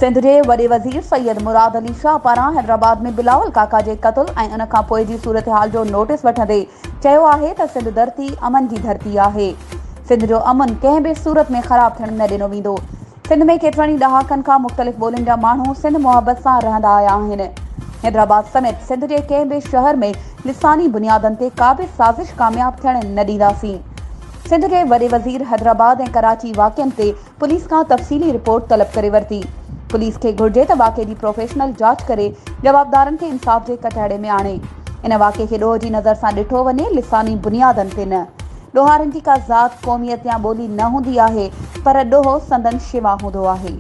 सिंध जे वॾे वज़ीर सैयद मुराद अली शाह पारां हैदराबाद में बिलावल काका जे क़त्ल ऐं उन खां पोइ जी सूरत हाल जो नोटिस वठंदे चयो आहे त सिंध धरती अमन जी धरती आहे। सिंध जो अमन कंहिं बि सूरत में ख़राब थियण न ॾिनो वेंदो। सिंध में केतिरनि ॾहाकनि खां मुख़्तलिफ़ ॿोलियुनि जा माण्हू सिंध मुहबत सां रहंदा आया आहिनि। हैदराबाद समेत सिंध जे कंहिं बि शहर में लिसानी बुनियादनि ते का बि साज़िश कामयाब थियण न ॾींदासीं। सिंध जे वॾे वज़ीर हैदराबाद ऐं कराची वाक़िअनि ते पुलिस खां तफ़सीली रिपोर्ट तलब करे वरिती। पुलिस खे घुर्जे त वाक़े जी प्रोफेशनल जांच करे जवाबदारनि खे इंसाफ़ जे कटहरे में आणे। इन वाक़े खे ॾोह जी नज़र सां ॾिठो वञे, लिसानी बुनियादनि ते न। ॾोहारनि जी का ज़ात, क़ौमियत या ॿोली न हूंदी आहे, पर ॾोह संदन शिवा हूंदो आहे।